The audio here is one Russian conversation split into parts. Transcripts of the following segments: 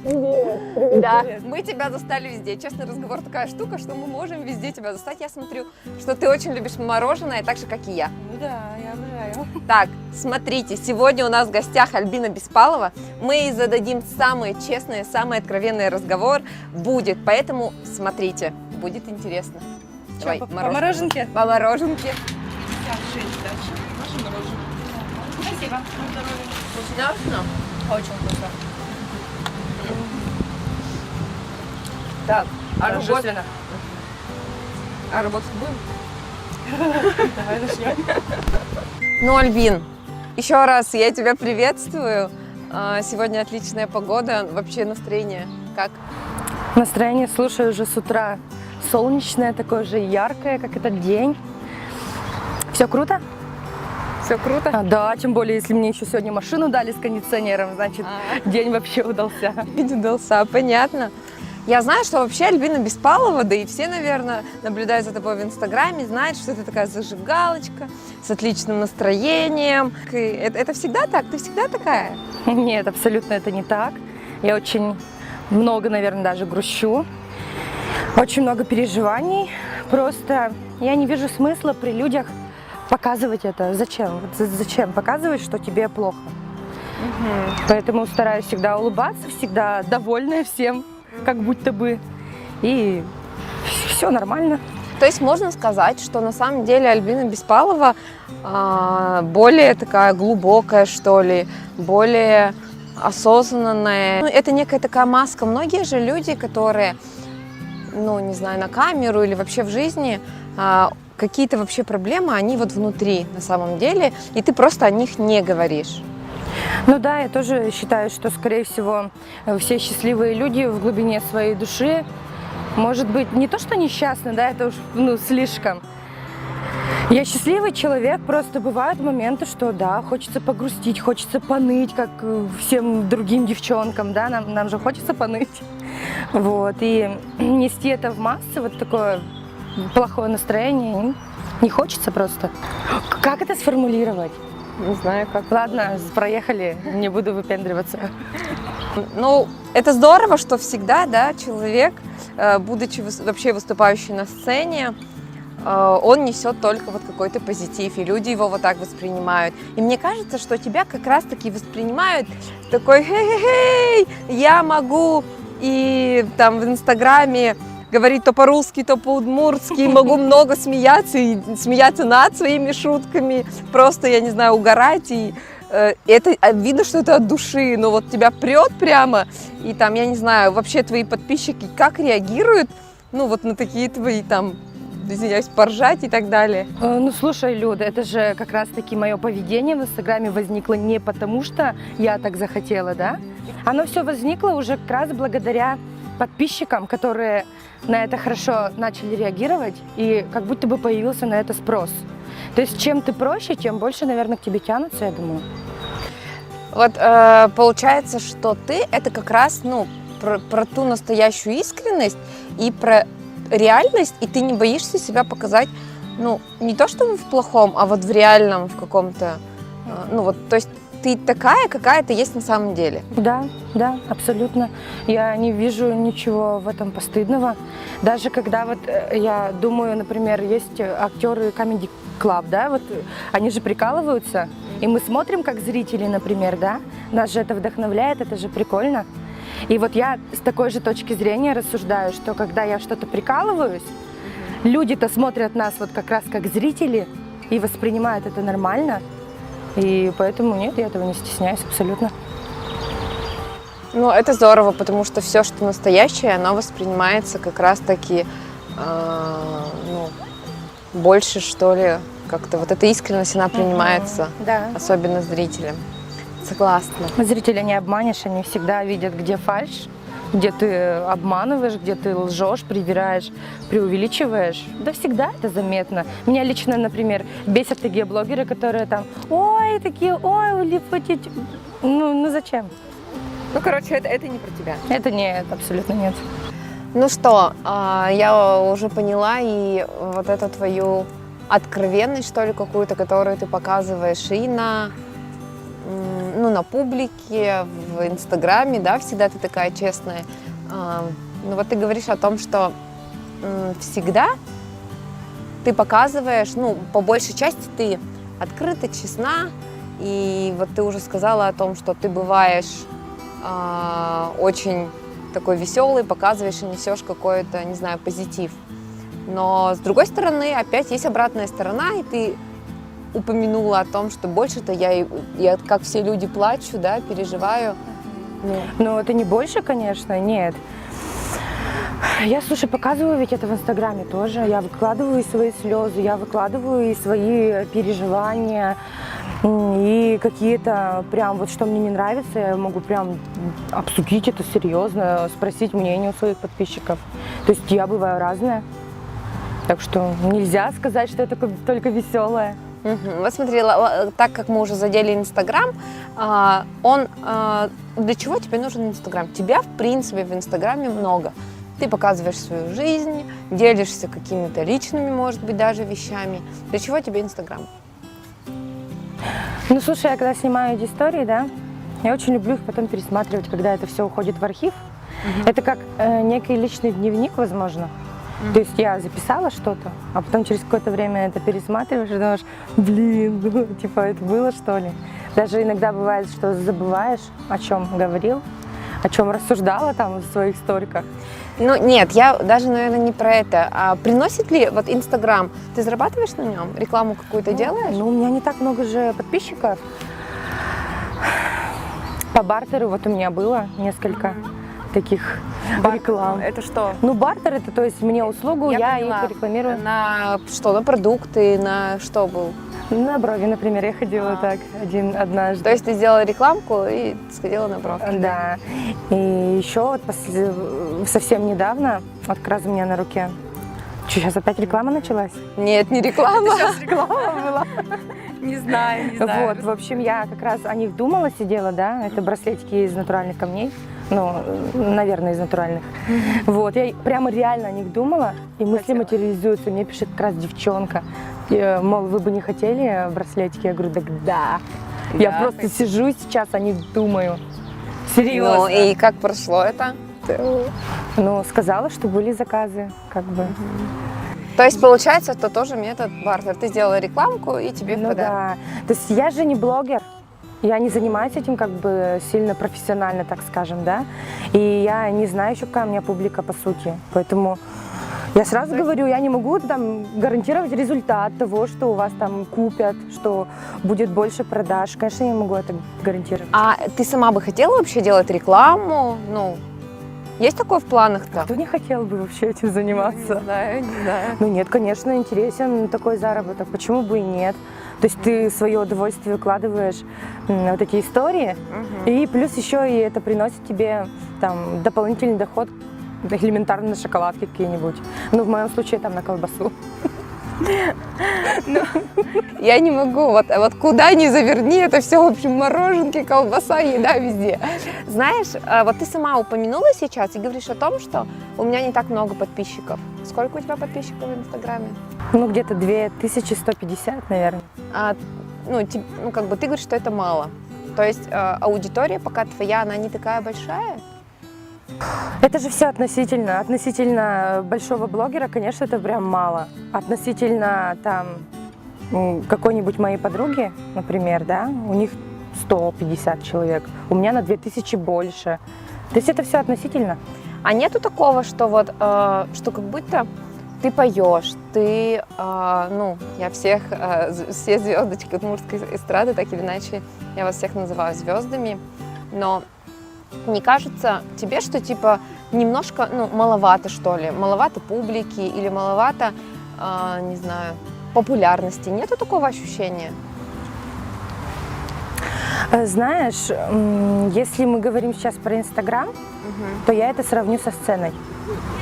Да, мы тебя застали везде. Честный разговор такая штука, что мы можем везде тебя застать. Я смотрю, что ты очень любишь мороженое, так же, как и я. Ну да, я обожаю. Так, смотрите, сегодня у нас в гостях Альбина Беспалова. Мы ей зададим самые честные, самый откровенный разговор. Будет, поэтому смотрите, будет интересно. Давай, По мороженке? По мороженке. 56 дальше. Ваше мороженое. Спасибо. На здоровье. Вкусно? Очень вкусно. Так, Торжественно. А работать будем? Давай начнем. Ну, Альбин, еще раз я тебя приветствую. Сегодня отличная погода. Вообще настроение как? Настроение, слушай, уже с утра солнечное, такое же яркое, как этот день. Все круто? Все круто? Да, тем более, если мне еще сегодня машину дали с кондиционером, значит, день вообще удался. День удался, понятно. Я знаю, что вообще Альбина Беспалова, да и все, наверное, наблюдают за тобой в Инстаграме, знают, что ты такая зажигалочка, с отличным настроением. Это всегда так? Ты всегда такая? Нет, абсолютно это не так. Я очень много, наверное, даже грущу. Очень много переживаний. Просто я не вижу смысла при людях показывать это. Зачем? Зачем показывать, что тебе плохо? Поэтому стараюсь всегда улыбаться, всегда довольная всем, как будто бы. И все нормально. То есть можно сказать, что на самом деле Альбина Беспалова более такая глубокая, что ли, более осознанная. Ну, это некая такая маска. Многие же люди, которые, ну, не знаю, на камеру или вообще в жизни, какие-то вообще проблемы, они вот внутри на самом деле, и ты просто о них не говоришь. Ну да, я тоже считаю, что, скорее всего, все счастливые люди в глубине своей души, может быть, не то, что несчастны, да, это уж слишком. Я счастливый человек, просто бывают моменты, что да, хочется погрустить, хочется поныть, как всем другим девчонкам, да, нам же хочется поныть. Вот, и нести это в массы, вот такое плохое настроение, не хочется просто. Как это сформулировать? Не знаю, как. Ладно, проехали, не буду выпендриваться. Ну, это здорово, что всегда, да, человек, будучи вообще выступающий на сцене, он несет только вот какой-то позитив, и люди его вот так воспринимают. И мне кажется, что тебя как раз-таки воспринимают такой «хей-хей-хей, я могу», и там в Инстаграме говорить то по-русски, то по-удмуртски, могу много смеяться и смеяться над своими шутками, просто, я не знаю, угорать. И это видно, что это от души, но вот тебя прет прямо, и там, я не знаю, вообще твои подписчики как реагируют, ну вот на такие твои там, извиняюсь, поржать и так далее. Ну, слушай, Люда, это же как раз-таки мое поведение в Инстаграме возникло не потому, что я так захотела, да? Оно все возникло уже как раз благодаря подписчикам, которые на это хорошо начали реагировать, и как будто бы появился на это спрос. То есть чем ты проще, тем больше, наверное, к тебе тянутся, я думаю. Вот получается, что ты это как раз, ну, про ту настоящую искренность и про реальность, и ты не боишься себя показать, ну, не то чтобы в плохом, а вот в реальном, в каком-то, ну вот, то есть ты такая, какая ты есть на самом деле. Да, да, абсолютно. Я не вижу ничего в этом постыдного. Даже когда вот я думаю, например, есть актеры Comedy Club, да, вот они же прикалываются, и мы смотрим как зрители, например, да, нас же это вдохновляет, это же прикольно. И вот я с такой же точки зрения рассуждаю, что когда я что-то прикалываюсь, люди-то смотрят нас вот как раз как зрители и воспринимают это нормально. И поэтому нет, я этого не стесняюсь абсолютно. Ну, это здорово, потому что все, что настоящее, оно воспринимается как раз-таки, ну, больше, что ли, как-то вот эта искренность, она принимается, да. особенно зрителям. Согласна. Зрителя не обманешь, они всегда видят, где фальшь, где ты обманываешь, где ты лжешь, привираешь, преувеличиваешь. Да всегда это заметно. Меня лично, например, бесят такие блогеры, которые там, ой, такие, ой, улипотить. Ну зачем? Ну, короче, это не про тебя. Это нет, абсолютно нет. Ну что, я уже поняла, и вот эту твою откровенность, что ли, какую-то, которую ты показываешь и на ну, на публике, в Инстаграме, да, всегда ты такая честная. Ну вот ты говоришь о том, что всегда ты показываешь, ну, по большей части ты открыта, честна, и вот ты уже сказала о том, что ты бываешь очень такой веселый, показываешь и несешь какой-то, не знаю, позитив. Но с другой стороны, опять есть обратная сторона, и ты упомянула о том, что больше-то я как все люди, плачу, да, переживаю. Ну, это не больше, конечно, нет. Я, слушай, показываю ведь это в Инстаграме тоже. Я выкладываю и свои слезы, я выкладываю и свои переживания, и какие-то прям вот что мне не нравится, я могу прям обсудить это серьезно, спросить мнение у своих подписчиков. То есть я бываю разная. Так что нельзя сказать, что я только веселая. Вот смотри, так как мы уже задели Инстаграм, для чего тебе нужен Инстаграм? Тебя, в принципе, в Инстаграме много. Ты показываешь свою жизнь, делишься какими-то личными, может быть, даже вещами. Для чего тебе Инстаграм? Ну, слушай, я когда снимаю эти истории, да, я очень люблю их потом пересматривать, когда это все уходит в архив. Это как некий личный дневник, возможно. То есть я записала что-то, а потом через какое-то время это пересматриваешь и думаешь, блин, ну, типа это было, что ли? Даже иногда бывает, что забываешь, о чем говорил, о чем рассуждала там в своих сториках. Ну, нет, я даже, наверное, не про это. А приносит ли вот Инстаграм, ты зарабатываешь на нем? Рекламу какую-то делаешь? Ну, у меня не так много же подписчиков. По бартеру вот у меня было несколько таких реклам. Это что? Ну, бартер это, то есть мне услугу, я их рекламирую. На что? На продукты, на что был? На брови, например, я ходила так однажды. То есть ты сделала рекламку и сходила на бровки? Да. И еще вот совсем недавно, вот как раз у меня на руке. Что, сейчас опять реклама началась? Нет, не реклама. Сейчас реклама была. Не знаю. Вот, в общем, я как раз о них думала, сидела, да, это браслетики из натуральных камней. Ну, наверное, из натуральных. Вот, я прямо реально о них думала, и мысли материализуются. Мне пишет как раз девчонка, мол, вы бы не хотели браслетики? Я говорю, так да. Я просто сижу сейчас о них думаю. Серьезно. Ну, и как прошло это? Ну, сказала, что были заказы, как бы. То есть, получается, это тоже метод бартер. Ты сделала рекламку, и тебе в Ну подарок. да. То есть я же не блогер. Я не занимаюсь этим как бы сильно профессионально, так скажем, да. И я не знаю еще, какая у меня публика по сути. Поэтому я сразу говорю, я не могу там гарантировать результат того, что у вас там купят, что будет больше продаж. Конечно, я не могу это гарантировать. А ты сама бы хотела вообще делать рекламу? Ну, есть такое в планах-то? Кто не хотел бы вообще этим заниматься? Не знаю. Ну нет, конечно, интересен такой заработок. Почему бы и нет? То есть ты свое удовольствие вкладываешь вот эти истории, и плюс еще и это приносит тебе там дополнительный доход, элементарно на шоколадки какие-нибудь. Ну, в моем случае там на колбасу. Я не могу, вот куда ни заверни, это все, в общем, мороженки, колбаса, еда везде. Знаешь, вот ты сама упомянула сейчас и говоришь о том, что у меня не так много подписчиков. Сколько у тебя подписчиков в Инстаграме? Ну, где-то 2150, наверное. Ну, как бы ты говоришь, что это мало. То есть аудитория пока твоя, она не такая большая? Это же все относительно. Относительно большого блогера, конечно, это прям мало. Относительно там какой-нибудь моей подруги, например, да, у них 150 человек, у меня на 2000 больше. То есть это все относительно. А нету такого, что вот, что как будто ты поешь, ты, ну, я все звездочки удмуртской эстрады, так или иначе, я вас всех называю звездами, но не кажется тебе, что типа немножко, ну, маловато, что ли, маловато публики или маловато, не знаю, популярности? Нету такого ощущения? Знаешь, если мы говорим сейчас про Инстаграм, то я это сравню со сценой.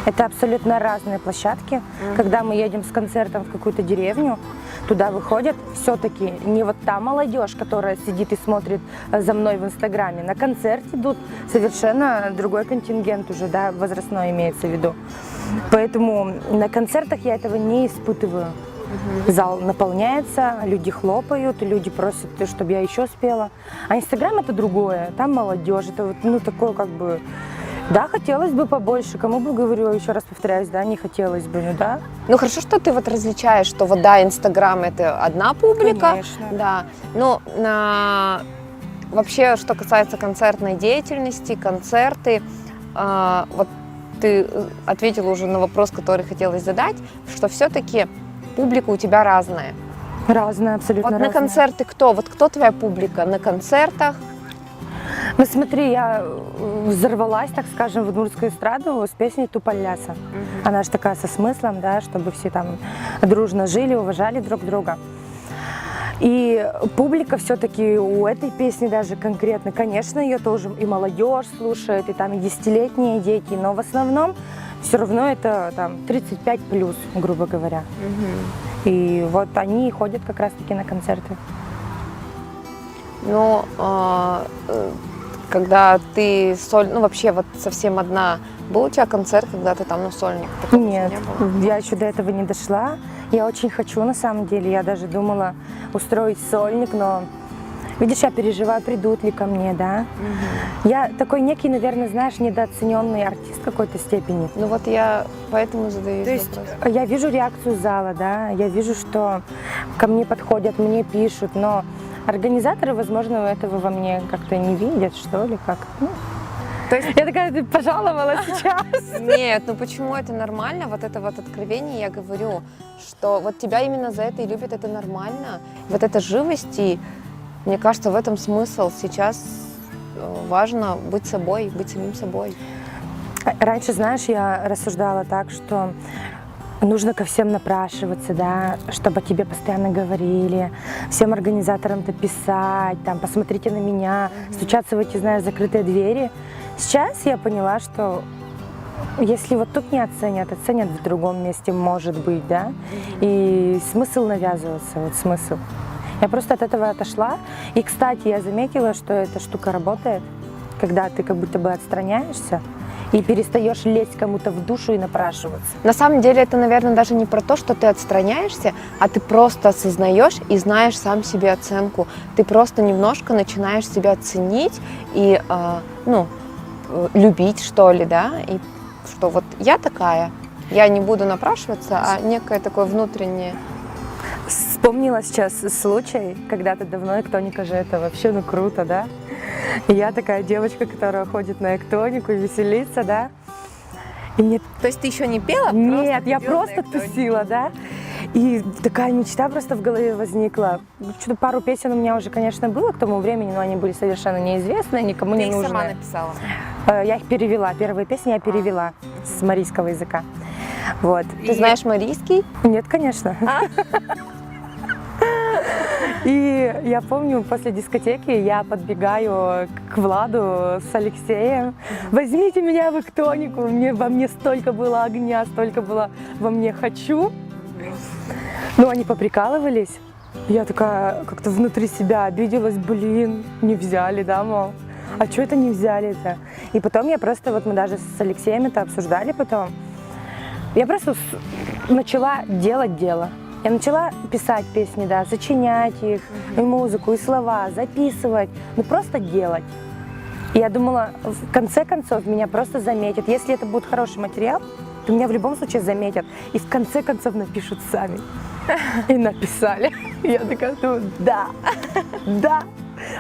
Это абсолютно разные площадки. Когда мы едем с концертом в какую-то деревню, туда выходят все-таки не вот та молодежь, которая сидит и смотрит за мной в Инстаграме. На концерт идут совершенно другой контингент уже, да, возрастной имеется в виду. Поэтому на концертах я этого не испытываю. Зал наполняется, люди хлопают, люди просят, чтобы я еще спела. А Инстаграм это другое, там молодежь, это вот, ну, такое как бы... Да, хотелось бы побольше, кому бы, говорю, еще раз повторяюсь, да, не хотелось бы, ну да. Ну хорошо, что ты вот различаешь, что вот да, Инстаграм это одна публика, Конечно. да, но вообще, что касается концертной деятельности, концерты, вот ты ответила уже на вопрос, который хотелось задать, что все-таки публика у тебя разная. Разная, абсолютно Вот разная. на концерты кто? Вот кто твоя публика на концертах? Ну смотри, я взорвалась, так скажем, в удмуртскую эстраду с песней «Туполяса». Она же такая со смыслом, да, чтобы все там дружно жили, уважали друг друга. И публика все-таки у этой песни даже конкретно, конечно, ее тоже и молодежь слушает, и там и десятилетние дети, но в основном все равно это там 35 плюс, грубо говоря. И вот они ходят как раз-таки на концерты. Ну, когда ты ну вообще вот совсем одна, был у тебя концерт, когда ты там, ну, сольник? Такого Нет, не было? я еще до этого не дошла. Я очень хочу, на самом деле. Я даже думала устроить сольник, но, видишь, я переживаю, придут ли ко мне, да. Я такой некий, наверное, знаешь, недооцененный артист в какой-то степени. Ну вот я поэтому задаю То есть вопрос. я вижу реакцию зала, да, я вижу, что ко мне подходят, мне пишут, но организаторы, возможно, этого во мне как-то не видят, что ли, как. Ну, то есть я такая, ты пожаловала сейчас. Нет, ну почему это нормально? Вот это вот откровение, я говорю, что вот тебя именно за это и любят, это нормально. Вот эта живость, и мне кажется, в этом смысл. Сейчас важно быть собой, быть самим собой. Раньше, знаешь, я рассуждала так, что нужно ко всем напрашиваться, да, чтобы о тебе постоянно говорили, всем организаторам-то писать, там, посмотрите на меня, стучаться в эти, знаешь, закрытые двери. Сейчас я поняла, что если вот тут не оценят, оценят в другом месте, может быть, да, и смысл навязываться, вот смысл. Я просто от этого отошла. И, кстати, я заметила, что эта штука работает, когда ты как будто бы отстраняешься и перестаешь лезть кому-то в душу и напрашиваться. На самом деле это, наверное, даже не про то, что ты отстраняешься, а ты просто осознаешь и знаешь сам себе оценку. Ты просто немножко начинаешь себя ценить и, ну, любить, что ли, да, и что вот я такая, я не буду напрашиваться, а некое такое внутреннее. Вспомнила сейчас случай, когда-то давно эктоника же это вообще, ну, круто, да? И я такая девочка, которая ходит на эктонику и веселится, да? И мне... То есть ты еще не пела? Нет, я просто тусила, да? И такая мечта просто в голове возникла. Что-то пару песен у меня уже, конечно, было к тому времени, но они были совершенно неизвестные, никому не нужны. Ты их сама написала? Я их перевела. Первые песни я перевела с марийского языка. Вот. Ты знаешь марийский? Нет, конечно. И я помню, после дискотеки я подбегаю к Владу с Алексеем. Возьмите меня в эктонику. Во мне столько было огня, столько было во мне «хочу». Ну, они поприкалывались. Я такая как-то внутри себя обиделась, блин, не взяли, да, мол. А что это не взяли-то? И потом я просто, вот мы даже с Алексеем это обсуждали потом. Я просто начала делать дело. Я начала писать песни, да, сочинять их, и музыку, и слова, записывать, ну просто делать. И я думала, в конце концов меня просто заметят. Если это будет хороший материал, то меня в любом случае заметят. И в конце концов напишут сами. И написали. И я такая, ну, да, да.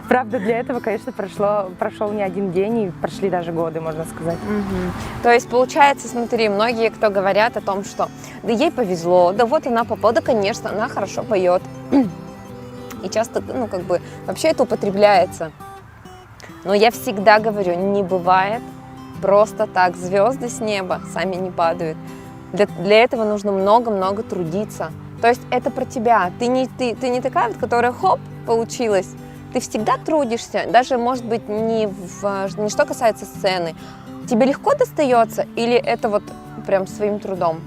Правда, для этого, конечно, прошел не один день, и прошли даже годы, можно сказать. То есть, получается, смотри, многие, кто говорят о том, что да ей повезло, да вот она попала, да, конечно, она хорошо поет. И часто, ну, как бы, вообще это употребляется. Но я всегда говорю, не бывает просто так, звезды с неба сами не падают. Для этого нужно много-много трудиться. То есть это про тебя. Ты не такая вот, которая хоп, получилась. Ты всегда трудишься, даже, может быть, не что касается сцены. Тебе легко достается или это вот прям своим трудом?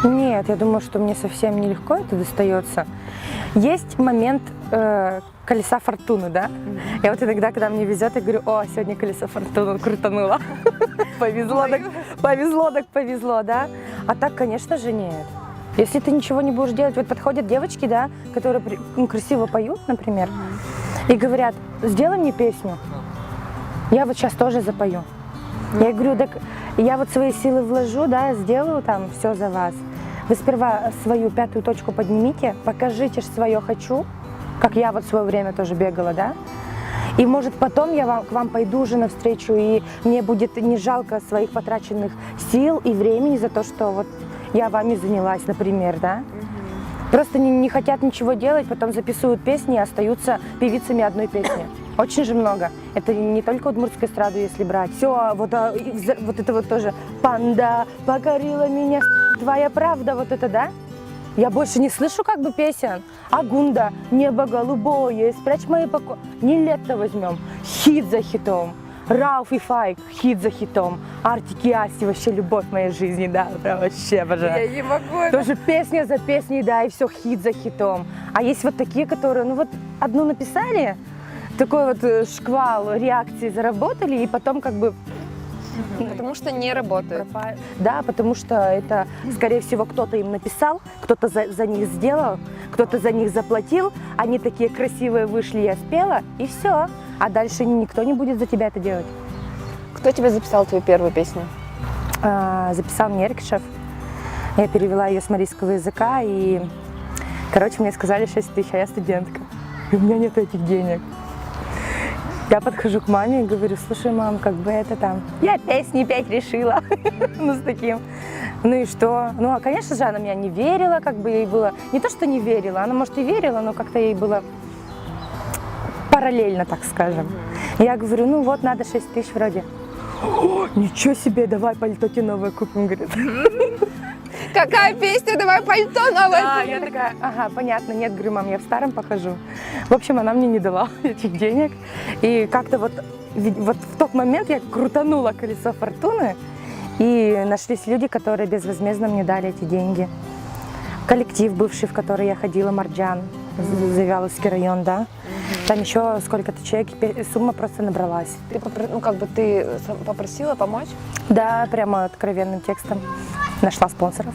Нет, я думаю, что мне совсем нелегко это достается. Есть момент колеса фортуны, да? Я вот иногда, когда мне везет, я говорю, о, сегодня колесо фортуны крутануло. Повезло, так повезло, да? А так, конечно же, нет. Если ты ничего не будешь делать, вот подходят девочки, да, которые красиво поют, например, и говорят, сделай мне песню, я вот сейчас тоже запою. Я говорю, так я вот свои силы вложу, да, сделаю там все за вас. Вы сперва свою пятую точку поднимите, покажите свое «хочу», как я вот в свое время тоже бегала, да. И может потом я к вам пойду уже навстречу, и мне будет не жалко своих потраченных сил и времени за то, что вот я вами занялась, например, да. Просто не хотят ничего делать, потом записывают песни и остаются певицами одной песни. Очень же много. Это не только удмуртскую эстраду, если брать. Все, вот это вот тоже. Панда покорила меня, твоя правда, вот это, да? Я больше не слышу как бы песен. Агунда, небо голубое, спрячь мои покои. Нилетто возьмем, хит за хитом. Рауф и Файк, хит за хитом. Артик и Асти, вообще любовь моей жизни, да, прям вообще обожаю. Я не могу. Тоже песня за песней, да, и все хит за хитом. А есть вот такие, которые, ну вот одну написали, такой вот шквал реакции заработали, и потом как бы... Потому что не работает. Да, потому что это, скорее всего, кто-то им написал, кто-то за них сделал, кто-то за них заплатил, они такие красивые вышли, я спела, и все. А дальше никто не будет за тебя это делать. Кто тебе записал твою первую песню? Записал мне Эркишев. Я перевела ее с марийского языка, и, короче, мне сказали 6 тысяч, а я студентка. И у меня нет этих денег. Я подхожу к маме и говорю, слушай, мам, как бы это там, я песни петь решила, ну с таким. Ну и что? Ну, а, конечно же, она меня не верила, как бы ей было, не то, что не верила, она, может, и верила, но как-то ей было параллельно, так скажем. Я говорю, ну вот, надо 6 тысяч вроде. О, ничего себе, давай пальто тебе новое купим, говорит. Какая песня? Давай пальто новое. Да, я такая, ага, понятно, нет, говорю, мам, я в старом похожу. В общем, она мне не дала этих денег. И как-то вот в тот момент я крутанула колесо фортуны, и нашлись люди, которые безвозмездно мне дали эти деньги. Коллектив бывший, в который я ходила, Марджан, Завьяловский район, да. Там еще сколько-то человек, сумма просто набралась. Ты попросила помочь? Да, прямо откровенным текстом. Нашла спонсоров.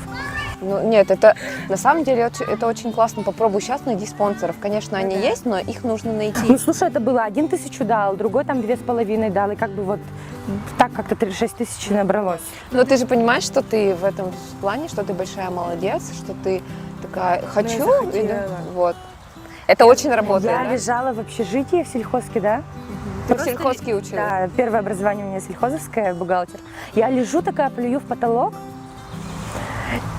Ну, нет, это на самом деле это очень классно. Попробуй сейчас найди спонсоров. Конечно, они есть, но их нужно найти. Ну, слушай, это было 1 тысячу дал, другой там 2,5 дал, и как бы вот так как-то 6 тысяч набралось. Но ты же понимаешь, что ты в этом плане, что ты большая молодец, что ты такая «хочу». Вот. Это очень работает. Я да? лежала в общежитии в сельхозке, да? Ты в сельхозке училась? Да, первое образование у меня сельхозовское, бухгалтер. Я лежу такая, плюю в потолок,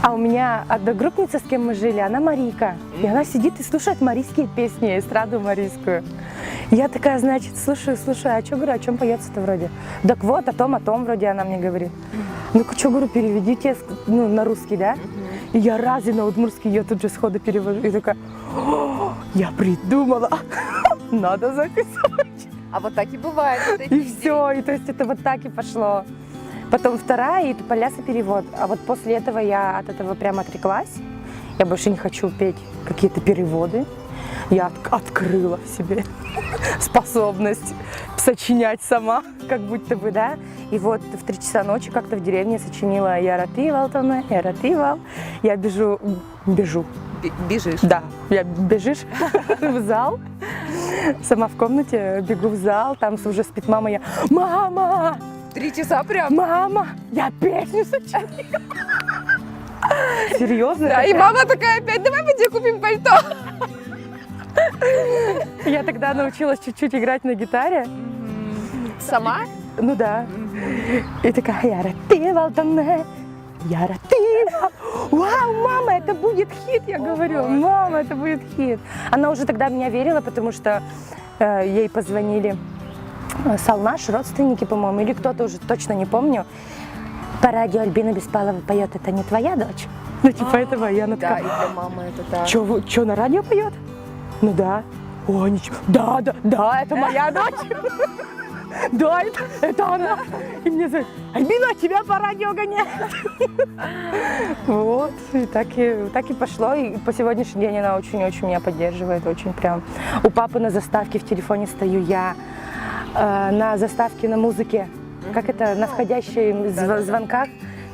а у меня одногруппница, с кем мы жили, она Марийка. И она сидит и слушает марийские песни, эстраду марийскую. Я такая, значит, слушаю, а что, говорю, о чем поется-то вроде? Так вот, о том вроде она мне говорит. Ну, что, говорю, переведите на русский, да? И я раз и на удмуртский ее тут же сходу перевожу. И такая, я придумала, надо записать. А вот так и бывает. И все, и то есть это вот так и пошло. Потом вторая, и Туполяса перевод. А вот после этого я от этого прямо отреклась. Я больше не хочу петь какие-то переводы. Я открыла в себе способность сочинять сама, как будто бы, да. И вот в 3 часа ночи как-то в деревне сочинила «Яративал, Тоне, яративал». Я бежу. Бежишь? Да, я бежишь в зал. Сама в комнате, бегу в зал, там уже спит мама, я «Мама!» 3 часа прям? Мама, я песню сочинила. Серьезно? Да, и мама такая опять, давай пойди купим пальто. Я тогда научилась чуть-чуть играть на гитаре. Сама? Ну да. И такая, яративал тамне, яративал. Вау, мама, это будет хит, я говорю. Мама, это будет хит. Она уже тогда в меня верила, потому что ей позвонили Салнаш, родственники, по-моему, или кто-то, уже точно не помню. По радио Альбина Беспалова поет, это не твоя дочь? Ну, типа этого, и она такая, Да, и для мамы это так. Чё, на радио поет? Ну да. О, ничего. Да, это моя дочь. Да, это она. И мне говорят, Альбина, тебя по радио гоняют. Вот, и так и пошло. И по сегодняшний день она очень-очень меня поддерживает, очень прям. У папы на заставке в телефоне стою я, на заставке на музыке, как это, на входящих звонках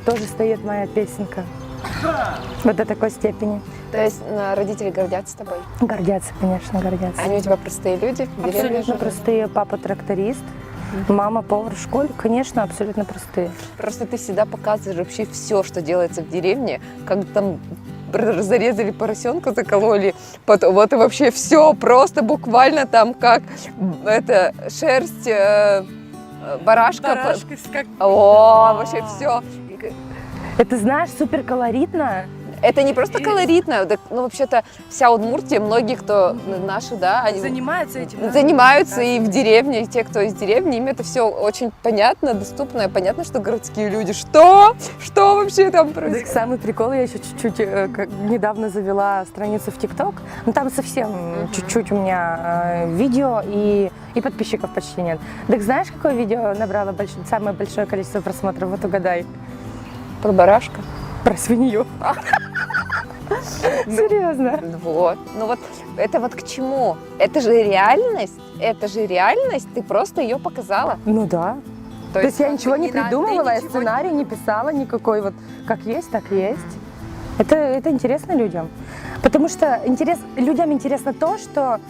тоже стоит моя песенка. Вот до такой степени. То есть родители гордятся тобой? Гордятся, конечно, гордятся. Они у тебя простые люди? в деревне Абсолютно живут? простые. Папа тракторист, мама повар в школе. Конечно, абсолютно простые. Просто ты всегда показываешь вообще все, что делается в деревне, как там зарезали поросенка, закололи, потом вот и вообще все, просто буквально там как это шерсть барашка. О, вообще все. Это, знаешь, супер колоритно. Это не просто колоритно, ну вообще-то вся Удмуртия, многие, кто наши, да, они Занимаются этим. Да? занимаются и в деревне, и те, кто из деревни, им это все очень понятно, доступно, и понятно, что городские люди, что вообще там происходит? Самый прикол, я еще чуть-чуть недавно завела страницу в ТикТок, ну там совсем чуть-чуть у меня видео и подписчиков почти нет. Так знаешь, какое видео набрало самое большое количество просмотров? Вот угадай. Про барашка? Про свинью. Серьезно. Вот. Ну вот, это вот к чему? Это же реальность, ты просто ее показала. Ну да. То есть я как ничего бы не надо, придумывала, я ничего сценарий не писала никакой, вот как есть, так и есть. Это интересно людям. Потому что людям интересно то, что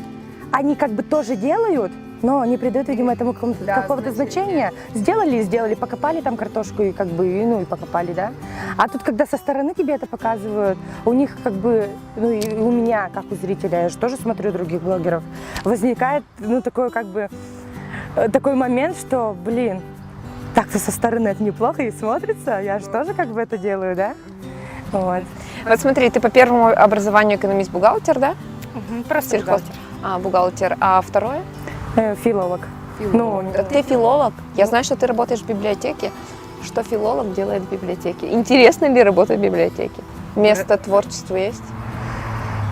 они как бы тоже делают, но не придают, видимо, этому какого-то значения. Сделали, покопали там картошку и как бы, и покопали, да. А тут, когда со стороны тебе это показывают, у них как бы, ну и у меня, как у зрителя, я же тоже смотрю других блогеров, возникает, ну, такой как бы, такой момент, что, блин, так-то со стороны это неплохо и смотрится, я же тоже как бы это делаю, да. Вот. Вот смотри, ты по первому образованию экономист-бухгалтер, да? Просто бухгалтер. Бухгалтер. А второе? Филолог. Ну, Ты филолог. Я знаю, что ты работаешь в библиотеке. Что филолог делает в библиотеке? Интересно ли работать в библиотеке? Место творчеству есть?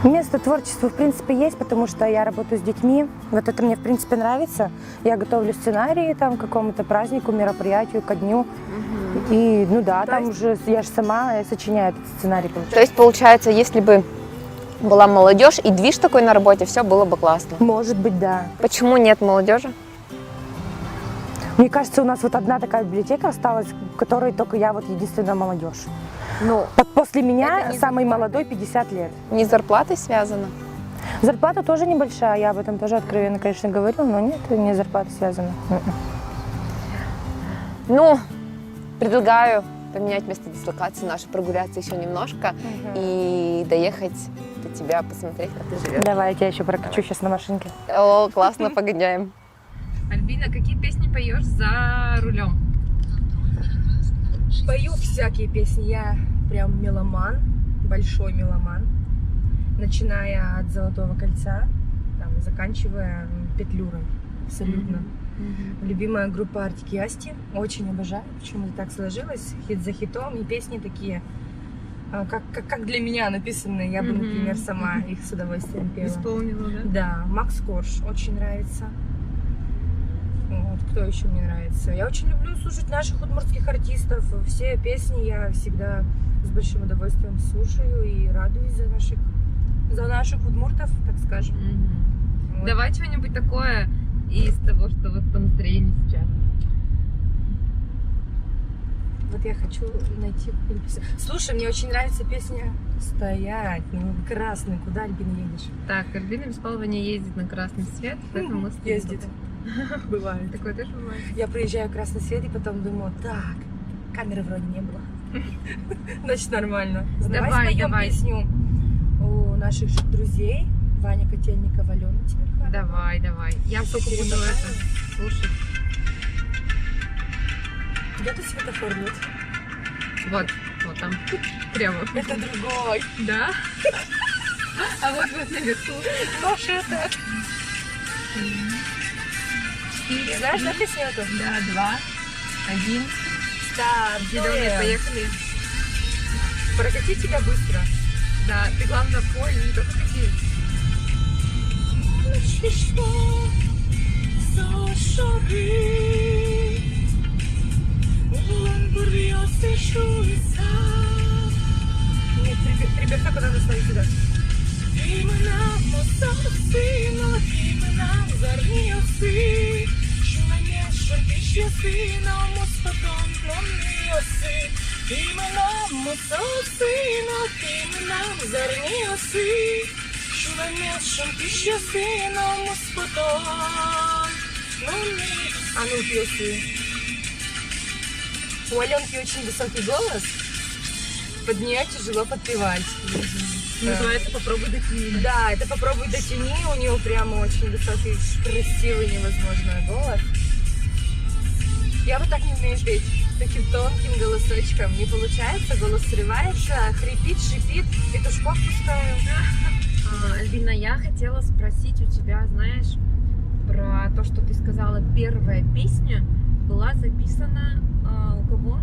Место творчества, в принципе, есть, потому что я работаю с детьми. Вот это мне, в принципе, нравится. Я готовлю сценарии там, к какому-то празднику, мероприятию, ко дню. И, ну да, там уже я же сама сочиняю этот сценарий. То есть, получается, если бы была молодежь и движ такой на работе, все было бы классно. Может быть, да. Почему нет молодежи? Мне кажется, у нас вот одна такая библиотека осталась, в которой только я вот единственная молодежь. Ну, После меня это не самый молодой 50 лет. не с зарплатой связано? Зарплата тоже небольшая, я об этом тоже откровенно, конечно, говорю, но нет, не с зарплатой связано. Ну, предлагаю поменять место дислокации, наши прогуляться еще немножко и доехать до тебя, посмотреть, как ты живешь. Давай, я тебя еще прокачу сейчас на машинке. О, классно, погоняем. Альбина, какие песни поешь за рулем? Пою всякие песни, я прям меломан, большой меломан, начиная от «Золотого кольца», там, заканчивая «Петлюрой», абсолютно. Любимая группа Артик и Асти, очень обожаю, почему-то так сложилось, хит за хитом, и песни такие, как для меня написанные, я бы, например, сама их с удовольствием пела. Исполнила, да? Да, Макс Корж очень нравится. Вот, кто еще мне нравится? Я очень люблю слушать наших удмуртских артистов. Все песни я всегда с большим удовольствием слушаю и радуюсь за наших удмуртов, так скажем. Вот. Давай что-нибудь такое из того, что вот по настроению сейчас. Вот я хочу найти песню. Слушай, мне очень нравится песня «Стоять, ну красный, куда, Альбина, едешь?» Так, Альбина Беспалова не ездит на красный свет, поэтому мы стоим Ездит. тут. Бывает. Такое тоже бывает? Я приезжаю в красный свет и потом думаю, так, камеры вроде не было. Значит, нормально. Давай, споем давай. песню у наших же друзей. Ваня Котельников, Алена Тимирхан. Давай. Я только буду это слушать. Где-то светофор нет. Вот там. Прямо. Это другой. Да? А вот наверху. Наш это. Знаешь, да, песню эту? Да, 2, 1. Старт. Зеленые, поехали. Прокати тебя быстро. Да, ты главное пой, не только какие. Нет, прибертай, куда надо ставить сюда. Ти нам сина, ти нам зерні оси, шумешем ти ще сином спотай. А ну песни. У Аленки очень высокий голос, под нее тяжело подпевать. Называется «Попробуй дотяни». Да, это попробуй дотяни, у нее прямо очень высокий, красивый, невозможно голос. Я вот так не умею петь, таким тонким голосочком. Не получается, голос срывается, хрипит, шипит, петушков пускаю. Альбина, я хотела спросить у тебя, знаешь, про то, что ты сказала, первая песня была записана у кого?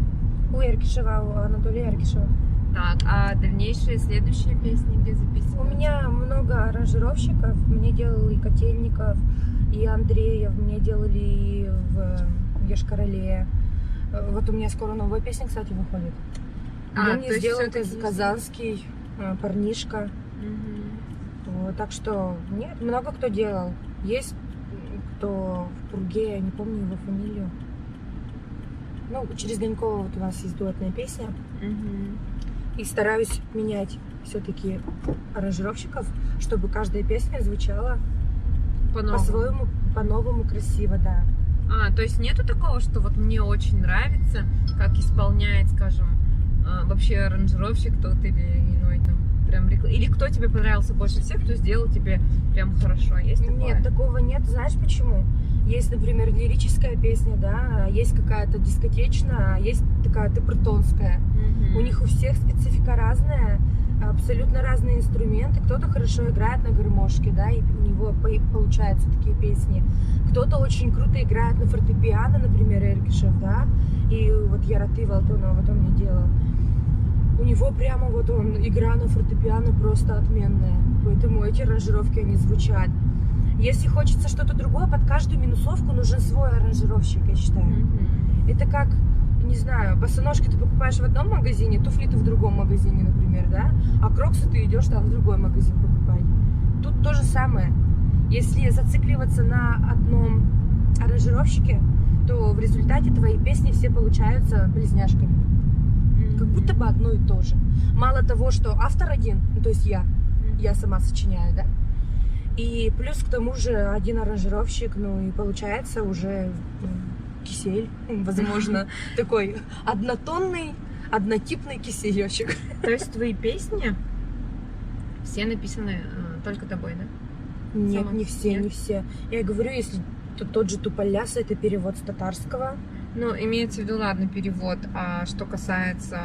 У Эркишева, у Анатолия Эркишева. Так, а дальнейшие, следующие песни где записаны? У меня много аранжировщиков, мне делал и Котельников, и Андреев, мне делали и в Ешкарале. Вот у меня скоро новая песня, кстати, выходит. Мне то сделал есть всё-таки казанский парнишка. Мгм. Так что нет, много кто делал. Есть кто в Пурге, я не помню его фамилию. Ну, через Ганькова вот у нас есть дуэтная песня. Мгм. И стараюсь менять все-таки аранжировщиков, чтобы каждая песня звучала По-новому. по-своему, по-новому красиво, да. То есть нету такого, что вот мне очень нравится, как исполняет, скажем, вообще аранжировщик тот или иной там прям или кто тебе понравился больше всех, кто сделал тебе прям хорошо, есть такое? Нет, такого нет. Знаешь почему? Есть, например, лирическая песня, да, есть какая-то дискотечная, есть такая тепертонская. Мгм. У них у всех специфика разная, абсолютно разные инструменты. Кто-то хорошо играет на гармошке, да, и у него получаются такие песни. Кто-то очень круто играет на фортепиано, например, Эркишев, да, и вот Яраты Валтонова вот он мне делал. У него прямо вот игра на фортепиано просто отменная. Поэтому эти аранжировки, они звучат. Если хочется что-то другое, под каждую минусовку нужен свой аранжировщик, я считаю. Мгм. Это как, не знаю, босоножки ты покупаешь в одном магазине, туфли ты в другом магазине, например, да? А кроксы ты идешь там в другой магазин покупать. Тут то же самое. Если зацикливаться на одном аранжировщике, то в результате твои песни все получаются близняшками. Как будто бы одно и то же. Мало того, что автор один, ну, то есть я сама сочиняю, да? И плюс к тому же один аранжировщик, ну и получается уже кисель, возможно, такой однотонный, однотипный киселечек. То есть твои песни все написаны только тобой, да? Нет, Сама? не все, Нет? не все. Я говорю, если тот же Туполяс, это перевод с татарского. Ну, имеется в виду, ладно, перевод, а что касается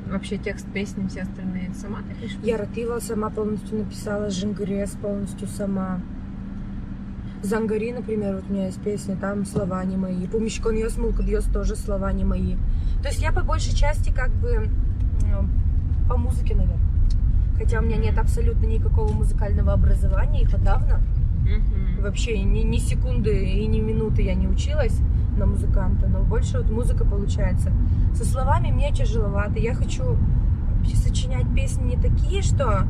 вообще текст песни, все остальные, это сама ты пишешь? Я Ратыва сама полностью написала, Жингрес полностью сама. Зангари, например, вот у меня есть песня, там слова не мои. Пумичкон Йос, Мулкад Йос тоже слова не мои. То есть я по большей части как бы по музыке, наверное. Хотя у меня нет абсолютно никакого музыкального образования, и подавно. Мгм. Вообще ни секунды и ни минуты я не училась на музыканта, но больше вот музыка получается. Со словами мне тяжеловато. Я хочу сочинять песни не такие, что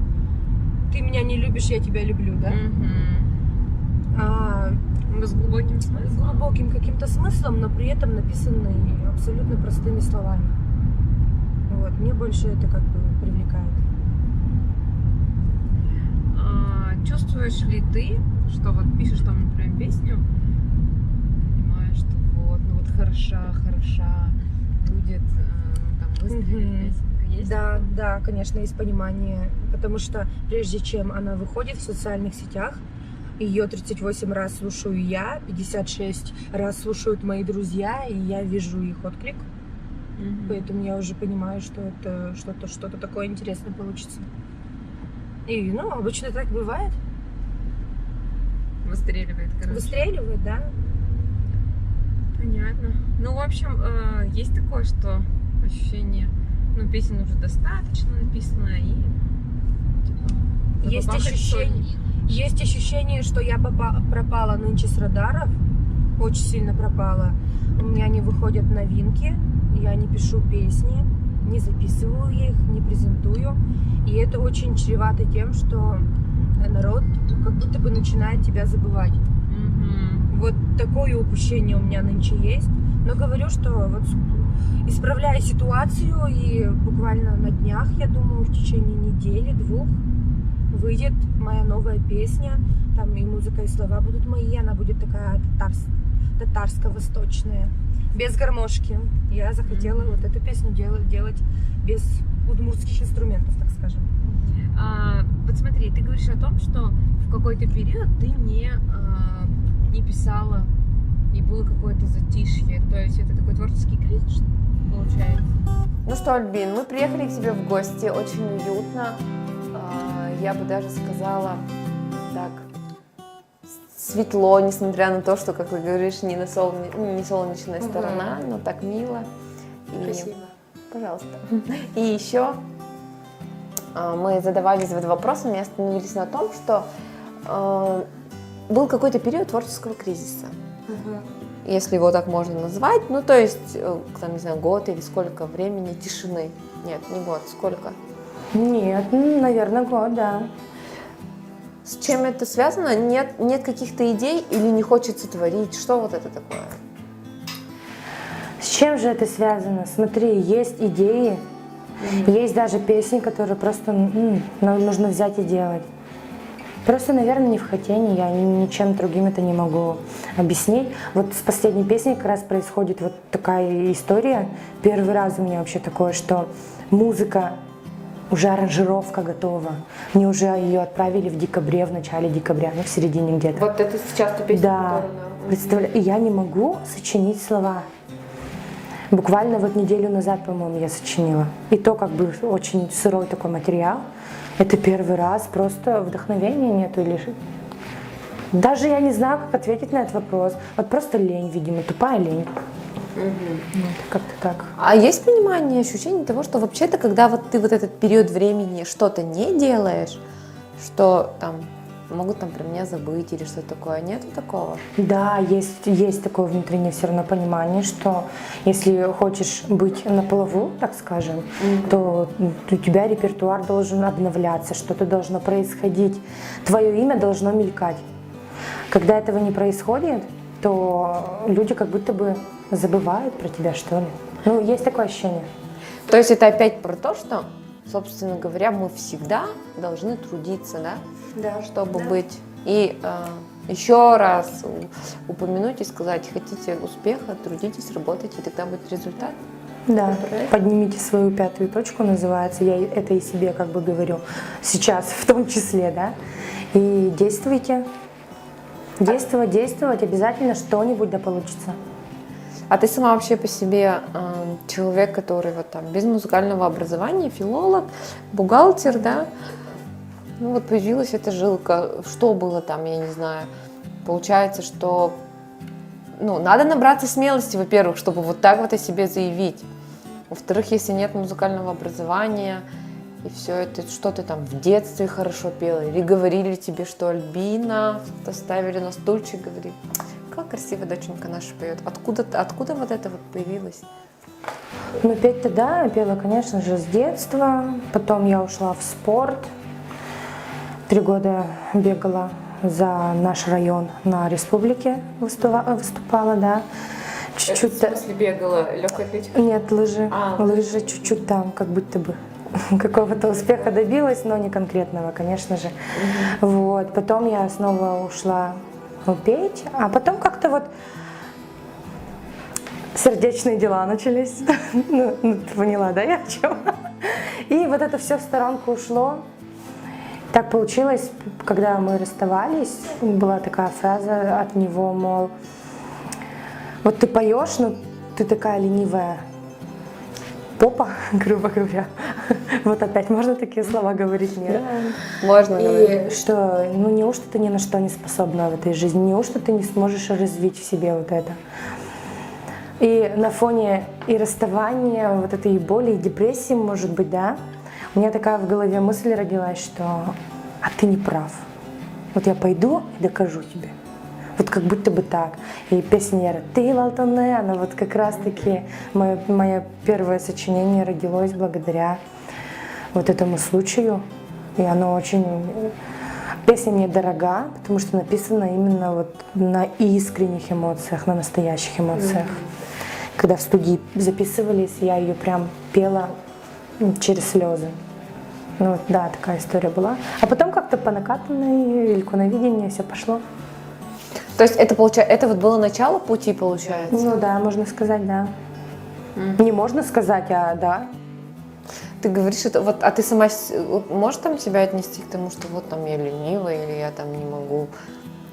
ты меня не любишь, я тебя люблю, да? Мгм. А С глубоким с смыслом? глубоким каким-то смыслом, но при этом написанные абсолютно простыми словами. Вот, мне больше это как бы привлекает. Чувствуешь ли ты, что вот пишешь там, например, песню, понимаешь, что вот, ну вот хороша будет, там, выстрелит Мгм. песенка, есть? Да, да, конечно, есть понимание, потому что прежде чем она выходит в социальных сетях, ее 38 раз слушаю я, 56 раз слушают мои друзья, и я вижу их отклик, Мгм. поэтому я уже понимаю, что это что-то такое интересное получится. И, ну, обычно так бывает. Выстреливает, короче. Выстреливает, да. Понятно. Ну, в общем, есть такое, что ощущение, ну, песен уже достаточно написано, и типа, Есть забабахать ощущение, сольник. есть ощущение, что я пропала нынче с радаров, очень сильно пропала. У меня не выходят новинки, я не пишу песни, не записываю их, не презентую. И это очень чревато тем, что народ как будто бы начинает тебя забывать. Мгм. Вот такое упущение у меня нынче есть. Но говорю, что вот исправляя ситуацию, и буквально на днях, я думаю, в течение недели-двух выйдет моя новая песня. Там и музыка, и слова будут мои. Она будет такая татарско-восточная, без гармошки. Я захотела вот эту песню делать без удмуртских инструментов, так скажем. Вот смотри, ты говоришь о том, что в какой-то период ты не писала, и было какое-то затишье. То есть это такой творческий кризис, получается? Ну что, Альбин, мы приехали к тебе в гости, очень уютно. Я бы даже сказала, так, светло, несмотря на то, что, как ты говоришь, не солнечная сторона, но так мило. И... Спасибо. Пожалуйста. И еще мы задавались вопросом и остановились на том, что был какой-то период творческого кризиса. Если его так можно назвать, ну то есть, там, не знаю, год или сколько времени тишины. Нет, не год, сколько? Нет, наверное, год, да. С чем это связано? Нет каких-то идей или не хочется творить? Что вот это такое? С чем же это связано? Смотри, есть идеи, есть даже песни, которые просто нужно взять и делать. Просто, наверное, не в хотении, я ничем другим это не могу объяснить. Вот с последней песней как раз происходит вот такая история. Первый раз у меня вообще такое, что музыка, уже аранжировка готова. Мне уже ее отправили в декабре, в начале декабря, ну в середине где-то. Вот это сейчас та песня, да, которая... представляю, и я не могу сочинить слова. Буквально вот неделю назад, по-моему, я сочинила. И то как бы очень сырой такой материал. Это первый раз, просто вдохновения нету или... Даже я не знаю, как ответить на этот вопрос. Вот просто лень, видимо, тупая лень. Вот, как-то так. А есть понимание, ощущение того, что вообще-то, когда вот ты вот этот период времени что-то не делаешь, что там могут там про меня забыть или что-то такое, нету такого? Да, есть такое внутреннее все равно понимание, что если хочешь быть на плаву, так скажем, то у тебя репертуар должен обновляться, что-то должно происходить, твое имя должно мелькать. Когда этого не происходит, то люди как будто бы забывают про тебя, что ли. Ну, есть такое ощущение. То есть это опять про то, что, собственно говоря, мы всегда должны трудиться, да? Да. Чтобы быть. И еще раз упомянуть и сказать, хотите успеха, трудитесь, работайте, и тогда будет результат. Да, поднимите свою пятую точку, называется, я это и себе как бы говорю сейчас в том числе, да, и действуйте, действовать, обязательно что-нибудь да получится. А ты сама вообще по себе человек, который вот там без музыкального образования, филолог, бухгалтер, да? Ну вот появилась эта жилка, что было там, я не знаю. Получается, что надо набраться смелости, во-первых, чтобы вот так вот о себе заявить. Во-вторых, если нет музыкального образования, и все это, что ты там в детстве хорошо пела, или говорили тебе, что Альбина, ставили на стульчик, говорили, как красиво доченька наша поет. Откуда вот это вот появилось? Ну, петь-то да, пела, конечно же, с детства. Потом я ушла в спорт. 3 года бегала за наш район на республике, выступала, да. Чуть-чуть. В смысле бегала? Легкая атлетика? Нет, лыжи. Лыжи чуть-чуть там, как будто бы какого-то успеха добилась, но не конкретного, конечно же. Вот. Потом я снова ушла петь, а потом как-то вот сердечные дела начались. Ну, ты поняла, да, я о чем? И вот это все в сторонку ушло. Так получилось, когда мы расставались, была такая фраза от него, мол, вот ты поешь, но ты такая ленивая попа, грубо говоря. Вот опять можно такие слова говорить? Нет? Да, можно говорить. И что, неужто ты ни на что не способна в этой жизни, неужто ты не сможешь развить в себе вот это? И на фоне и расставания, вот этой боли, и депрессии, может быть, да, у меня такая в голове мысль родилась, что «а ты не прав, вот я пойду и докажу тебе». Вот как будто бы так. И песня «Ты Валтоне», она вот как раз-таки, мое первое сочинение родилось благодаря вот этому случаю. И оно очень... Песня мне дорога, потому что написана именно вот на искренних эмоциях, на настоящих эмоциях. когда в студии записывались, я ее прям пела через слезы. Ну вот, да, такая история была. А потом как-то по накатанной, иконовидение, все пошло. То есть это, получается, это вот было начало пути, получается? Ну да, можно сказать, да. Не можно сказать, а да. Ты говоришь, это вот, а ты сама можешь там себя отнести к тому, что вот там я ленивая, или я там не могу,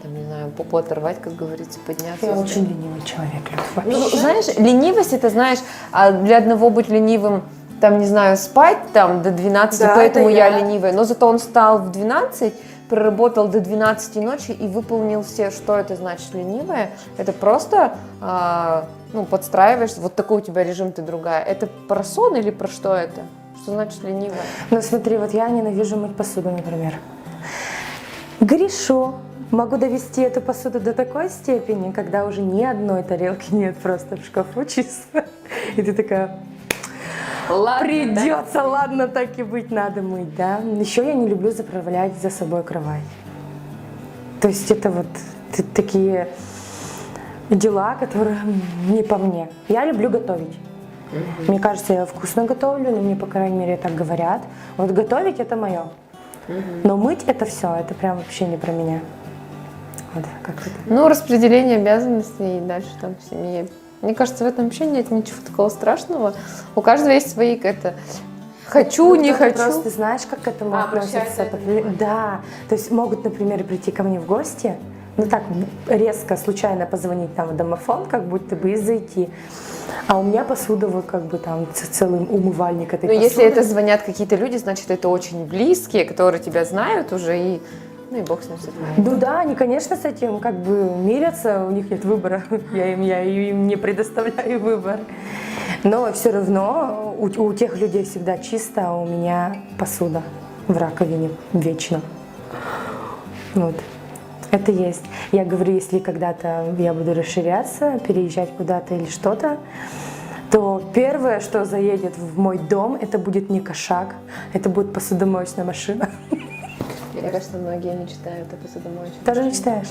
там, не знаю, попу оторвать, как говорится, подняться? Я очень ленивый человек, Люд, Ну, вообще. знаешь, ленивость, это, знаешь, для одного быть ленивым, там, не знаю, спать там до 12, Да, поэтому это я я. ленивая. Но зато он встал в 12, проработал до 12 ночи и выполнил все. Что это значит ленивая? Это просто, ну, подстраиваешься, вот такой у тебя режим, ты другая. Это про сон или про что это? Что значит ленивая? Ну смотри, вот я ненавижу мыть посуду, например. Грешу. Могу довести эту посуду до такой степени, когда уже ни одной тарелки нет просто в шкафу чисто. И ты такая, Ладно, придется, ладно, так и быть, надо мыть, да. Еще я не люблю заправлять за собой кровать. То есть это вот такие дела, которые не по мне. Я люблю готовить. Мне кажется, я вкусно готовлю, но мне, по крайней мере, так говорят. Вот готовить это мое. Но мыть это все, это прям вообще не про меня. Вот как это. Ну, распределение обязанностей и дальше там в семье. Мне кажется, в этом вообще нет ничего такого страшного. У каждого есть свои это. Хочу, не Кто-то хочу. Просто знаешь, как к этому обращается относятся? Да, то есть могут, например, прийти ко мне в гости, ну так резко, случайно позвонить там в домофон, как будто бы и зайти. А у меня посуда вот как бы там целый умывальник этой Но посуды. если это звонят какие-то люди, значит, это очень близкие, которые тебя знают уже, и ну и бог с ним с этим. Ну да, они, конечно, с этим как бы мирятся, у них нет выбора, я им не предоставляю выбор. Но все равно у тех людей всегда чисто, а у меня посуда в раковине вечно. Вот. Это есть. Я говорю, если когда-то я буду расширяться, переезжать куда-то или что-то, то первое, что заедет в мой дом, это будет не кошак, это будет посудомоечная машина. Мне кажется, многие мечтают о посудомоечной. Тоже мечтаешь?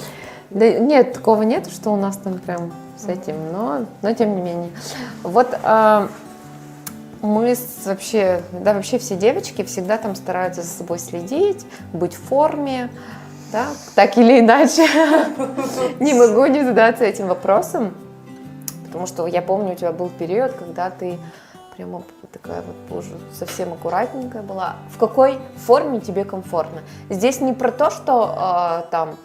Да нет, такого нет, что у нас там прям с этим, но тем не менее. Вот мы вообще, да, вообще все девочки всегда там стараются за собой следить, быть в форме, да, так или иначе. Не могу не задаться этим вопросом, потому что я помню, у тебя был период, когда ты прямо такая вот, боже, совсем аккуратненькая была. В какой форме тебе комфортно? Здесь не про то, что там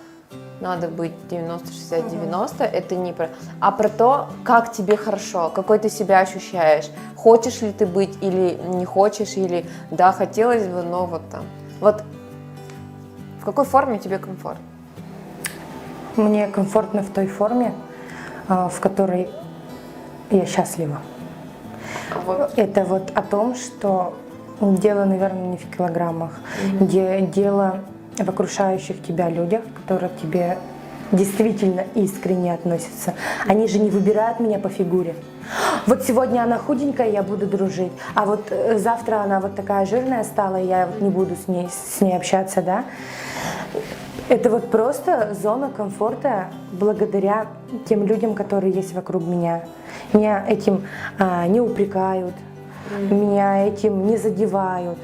надо быть 90-60-90, это не про... А про то, как тебе хорошо, какой ты себя ощущаешь. Хочешь ли ты быть или не хочешь, или да, хотелось бы, но вот там. Вот в какой форме тебе комфортно? Мне комфортно в той форме, в которой я счастлива. Вот. Это вот о том, что дело, наверное, не в килограммах, дело в окружающих тебя людях, которые к тебе действительно искренне относятся. Они же не выбирают меня по фигуре. Вот сегодня она худенькая, я буду дружить, а вот завтра она вот такая жирная стала, и я вот не буду с ней общаться, да. Это вот просто зона комфорта благодаря тем людям, которые есть вокруг меня. Меня этим не упрекают, меня этим не задевают.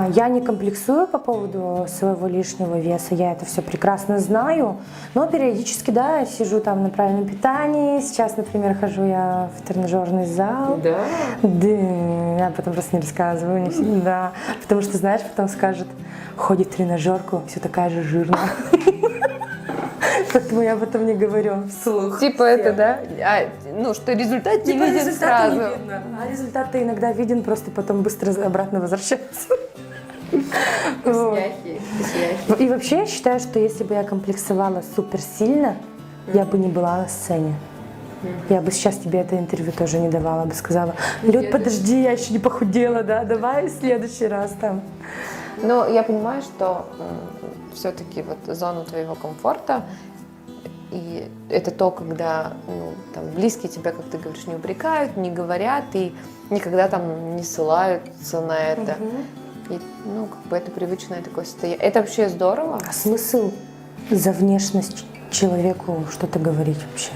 Я не комплексую по поводу своего лишнего веса, я это все прекрасно знаю, но периодически, да, я сижу там на правильном питании, сейчас, например, хожу я в тренажерный зал. Да? Да, я потом просто не рассказываю, не всегда, потому что, знаешь, потом скажет, ходит в тренажерку, все такая же жирная. Поэтому я об этом не говорю вслух. Типа это, да? Ну, что результат не виден сразу. А результат-то иногда виден, просто потом быстро обратно возвращается. Вкусняхи. И вообще я считаю, что если бы я комплексовала супер сильно, я бы не была на сцене. Я бы сейчас тебе это интервью тоже не давала, бы сказала, Люд, подожди, я еще не похудела, да, давай в следующий раз там. Но я понимаю, что все-таки вот зона твоего комфорта, и это то, когда ну, там, близкие тебя, как ты говоришь, не упрекают, не говорят и никогда там не ссылаются на это. И, ну, как бы это привычное такое состояние. Это вообще здорово. А смысл за внешность человеку что-то говорить вообще?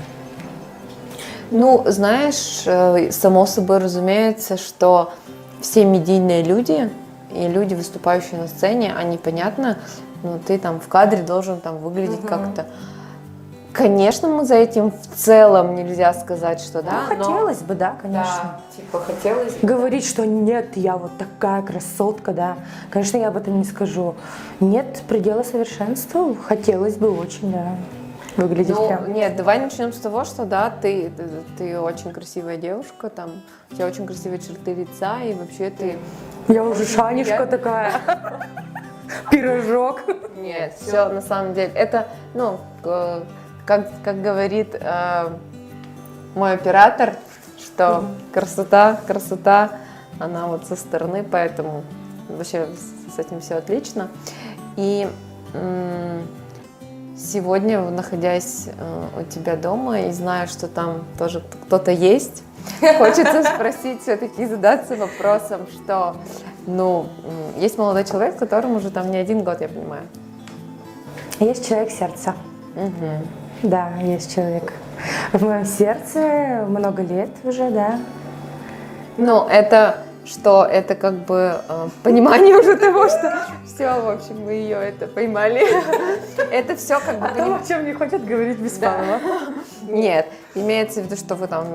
Ну, знаешь, само собой разумеется, что все медийные люди и люди, выступающие на сцене, они, понятно, ну, ты там в кадре должен там выглядеть как-то. Конечно, мы за этим в целом нельзя сказать, что да, Ну, хотелось бы, да, конечно. Да, типа хотелось бы. Говорить, что нет, я вот такая красотка, да. Конечно, я об этом не скажу. Нет предела совершенства. Хотелось бы очень, да, выглядеть Ну, прям. нет, давай начнем с того, что да, ты очень красивая девушка, там, у тебя очень красивые черты лица, и вообще ты... Я уже шанишка такая. Пирожок. Нет, все на самом деле. Это, ну, как говорит мой оператор, что красота, она вот со стороны, поэтому вообще с этим все отлично. И сегодня, находясь у тебя дома и зная, что там тоже кто-то есть, хочется спросить, все-таки задаться вопросом, что, ну, есть молодой человек, с которым уже там не 1 год, я понимаю. Есть человек сердца. Да, есть человек. В моем сердце много лет уже, да. Ну, это что? Это как бы понимание уже того, что все, в общем, мы ее это поймали. Это все как бы... О чем не хотят говорить Беспалова. Нет, имеется в виду, что вы там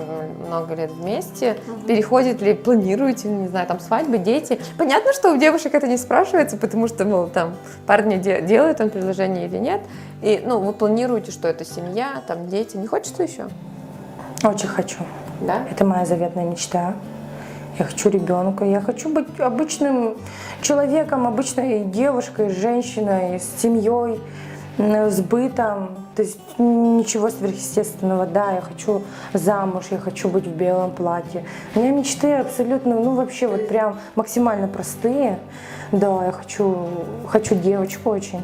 много лет вместе. Переходит ли, планируете, не знаю, там свадьбы, дети? Понятно, что у девушек это не спрашивается, потому что, мол, там парни делают он предложение или нет. И, ну, вы планируете, что это семья, там дети. Не хочется еще? Очень хочу. Да? Это моя заветная мечта. Я хочу ребенка, я хочу быть обычным человеком, обычной девушкой, женщиной, с семьей, с бытом. То есть ничего сверхъестественного. Да, я хочу замуж, я хочу быть в белом платье. У меня мечты абсолютно, ну вообще вот прям максимально простые. Да, я хочу девочку очень.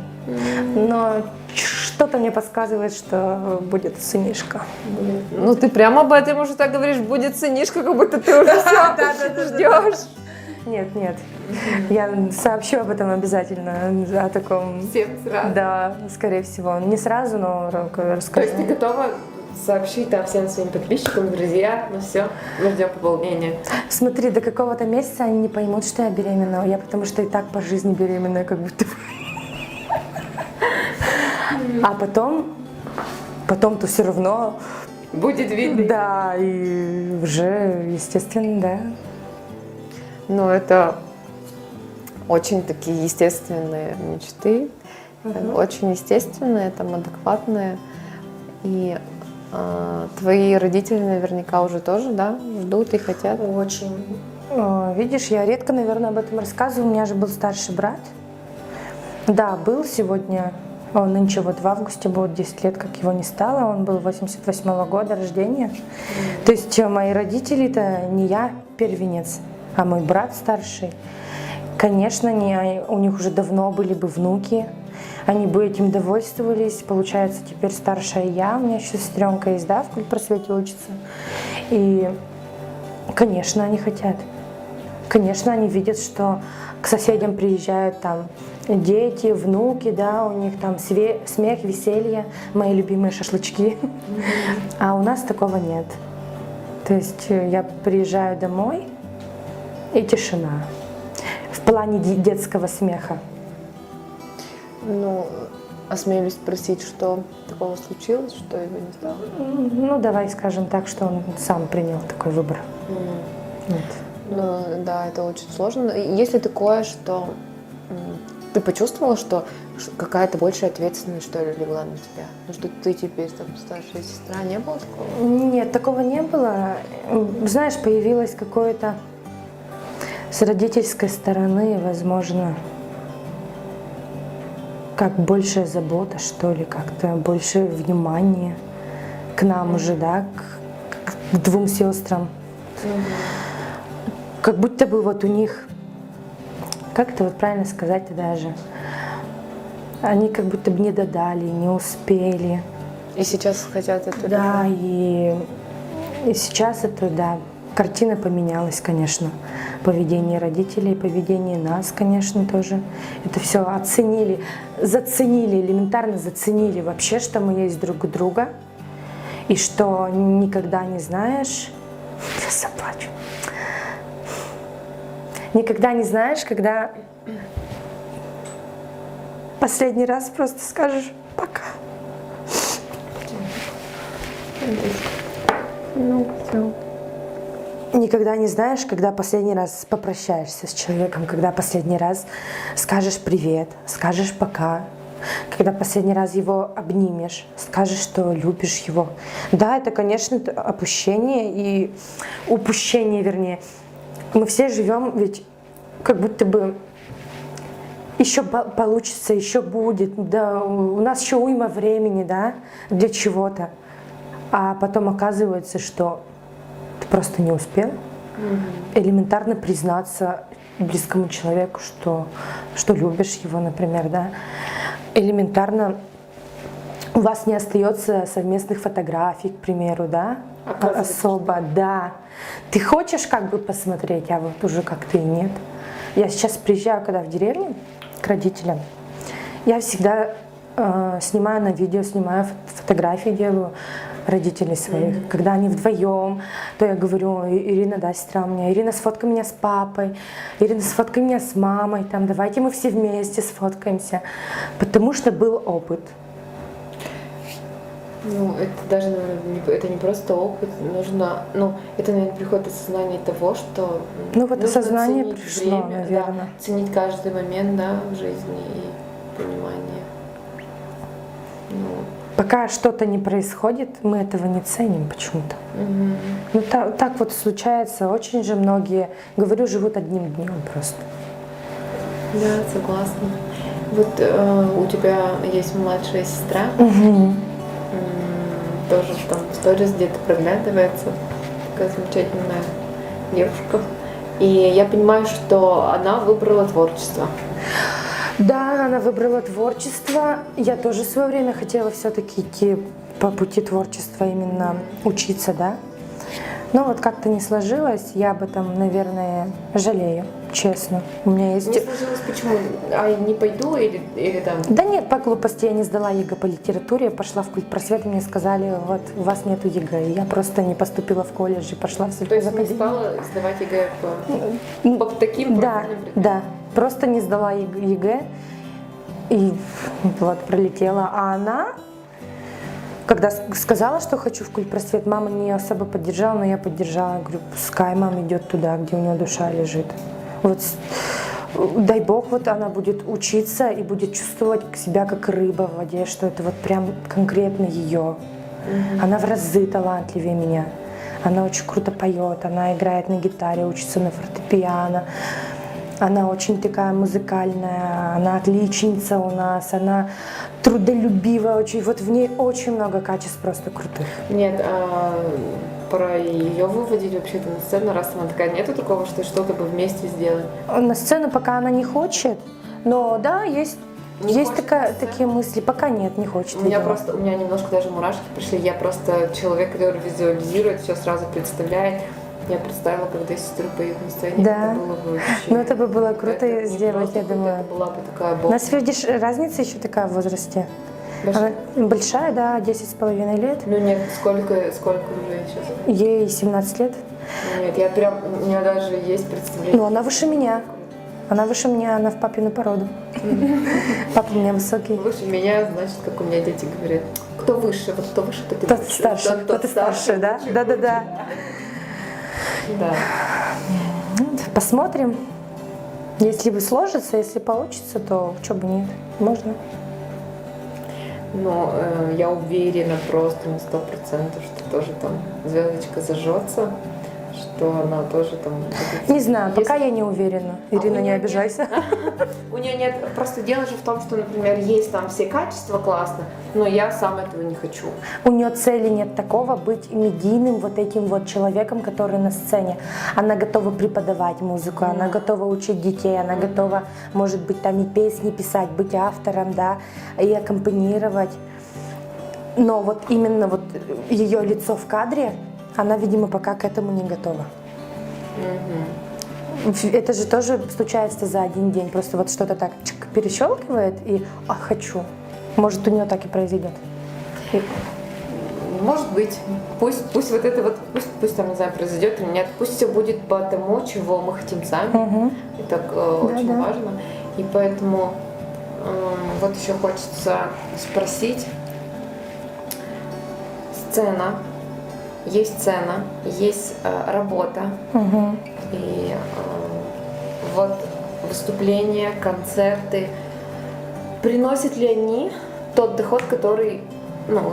Но что-то мне подсказывает, что будет сынишка. Ну, ты прямо об этом уже так говоришь, будет сынишка, как будто ты уже все ждешь. Нет, нет. Я сообщу об этом обязательно, о таком. Всем сразу. Да, скорее всего. Не сразу, но То расскажу. есть ты готова сообщить там всем своим подписчикам, друзья, ну все, мы ждем пополнения. Смотри, до какого-то месяца они не поймут, что я беременна. Я потому что и так по жизни беременная, как будто бы. А потом-то все равно. Будет видно. Да, и уже, естественно, да. Ну, это очень такие естественные мечты, очень естественные, там, адекватные. И твои родители наверняка уже тоже, да, ждут и хотят. Очень. Видишь, я редко, наверное, об этом рассказываю. У меня же был старший брат. Да, был сегодня. Он нынче вот в августе будет 10 лет, как его не стало. Он был 88-го года рождения. То есть мои родители-то не я первенец, а мой брат старший. Конечно, у них уже давно были бы внуки. Они бы этим довольствовались. Получается, теперь старшая я. У меня еще сестренка есть, да, в культпросвете учится. И, конечно, они хотят. Конечно, они видят, что к соседям приезжают там дети, внуки, да, у них там смех, веселье, мои любимые шашлычки. А у нас такого нет. То есть я приезжаю домой, и тишина. В плане детского смеха. Ну, осмелюсь спросить, что такого случилось, что его не стало? Ну, давай скажем так, что он сам принял такой выбор. Вот. Ну, да, это очень сложно. Есть ли такое, что ты почувствовала, что какая-то большая ответственность, что ли, легла на тебя? Ну, что ты теперь там старшая сестра, не было такого? Нет, такого не было. Знаешь, появилось какое-то с родительской стороны, возможно, как большая забота, что ли, как-то больше внимания к нам уже, да, к двум сестрам. Как будто бы вот у них, как это вот правильно сказать-то даже, они как будто бы не додали, не успели. И сейчас хотят это? Да, и сейчас это, да, картина поменялась, конечно. Поведение родителей, поведение нас, конечно, тоже. Это все оценили, заценили, элементарно заценили вообще, что мы есть друг у друга. и что никогда не знаешь, я заплачу, никогда не знаешь, когда последний раз просто скажешь пока. Ну, все. Никогда не знаешь, когда последний раз попрощаешься с человеком, когда последний раз скажешь привет, скажешь пока, когда последний раз его обнимешь, скажешь, что любишь его. Да, это, конечно, опущение и упущение, вернее. Мы все живем ведь как будто бы еще получится, еще будет, да, у нас еще уйма времени, да, для чего-то. А потом оказывается, что ты просто не успел элементарно признаться близкому человеку, что любишь его, например, да. Элементарно у вас не остается совместных фотографий, к примеру, да, особо, да. Ты хочешь как бы посмотреть, а вот уже как-то и нет. Я сейчас приезжаю, когда в деревню к родителям, я всегда снимаю на видео, снимаю фотографии, делаю родителей своих. Когда они вдвоем, то я говорю: Ирина, да, сестра у меня, Ирина, сфоткай меня с папой, Ирина, сфоткай меня с мамой, там, давайте мы все вместе сфоткаемся. Потому что был опыт. Ну, это даже, наверное, это не просто опыт, нужно, ну, это, наверное, приходит осознание того, что Ну вот нужно осознание ценить пришло, время, наверное. да, ценить каждый момент, да, в жизни и понимание. Ну, Пока что-то не происходит, мы этого не ценим почему-то. Ну так вот случается, очень же многие, говорю, живут одним днем просто. да, согласна. Вот у тебя есть младшая сестра, тоже там в сторис где-то проглядывается, такая замечательная девушка. И я понимаю, что она выбрала творчество. Да, она выбрала творчество. Я тоже в свое время хотела все-таки идти по пути творчества, именно учиться, да. Но вот как-то не сложилось, я об этом, наверное, жалею, честно. У меня есть... Не сложилось почему? А не пойду или там? Да нет, по глупости я не сдала ЕГЭ по литературе, я пошла в культпросвет, и мне сказали: вот у вас нету ЕГЭ. И я просто не поступила в колледж и пошла в То есть не академию. стала сдавать ЕГЭ по таким Да, профильным предметам? да, просто не сдала ЕГЭ и вот пролетела. А она, когда сказала, что хочу в культпросвет, мама не особо поддержала, но я поддержала. Я говорю: пускай мама идет туда, где у нее душа лежит. Вот дай бог, вот она будет учиться и будет чувствовать себя как рыба в воде, что это вот прям конкретно ее. Она в разы талантливее меня. Она очень круто поет, она играет на гитаре, учится на фортепиано. Она очень такая музыкальная, она отличница у нас, она трудолюбивая, очень, вот в ней очень много качеств просто крутых. Нет, а про ее выводить вообще-то на сцену, раз она такая, нету такого, что что-то бы вместе сделать? На сцену пока она не хочет, но да, есть хочет такие мысли, пока нет, не хочет. У меня видимо. у меня немножко даже мурашки пришли. Я просто человек, который визуализирует, все сразу представляет. Я представила, когда сестры поют на сцене, Да. это было бы вообще... Ну это бы было круто это не сделать, просто я круто, думаю. Это была бы такая У нас, видишь, разница еще такая в возрасте. Большая? Она большая, да, 10,5 лет. Ну нет, сколько уже сейчас? Ей 17 лет. Нет, я прям, у меня даже есть представление. Ну, она выше меня. Она выше меня, она в папину породу. Папа у меня высокий. Выше меня, значит, как у меня дети говорят. Кто выше? Вот кто выше, тот и Тот лучше. старше, тот и старше, да? Да-да-да. Да. Посмотрим. Если бы сложится, если получится, то чего бы нет. Можно. Но я уверена просто на 100%, что тоже там звездочка зажжется, что она тоже там... Не знаю, Если- пока я не уверена. Ирина, у не неё обижайся. У нее нет, просто дело же в том, что, например, есть там все качества классно, но я сам этого не хочу. У нее цели нет такого быть медийным вот этим вот человеком, который на сцене. Она готова преподавать музыку, она готова учить детей, она готова, может быть, там и песни писать, быть автором, да, и аккомпанировать. Но вот именно вот ее лицо в кадре, она, видимо, пока к этому не готова. Это же тоже случается за один день. Просто вот что-то так чик, перещелкивает и хочу. Может, у нее так и произойдет. Может быть, пусть вот это вот, пусть там, не знаю, произойдет или нет, пусть все будет по тому, чего мы хотим сами. И так очень важно. И поэтому вот еще хочется спросить. Сцена, есть работа. И вот выступления, концерты, приносят ли они тот доход, который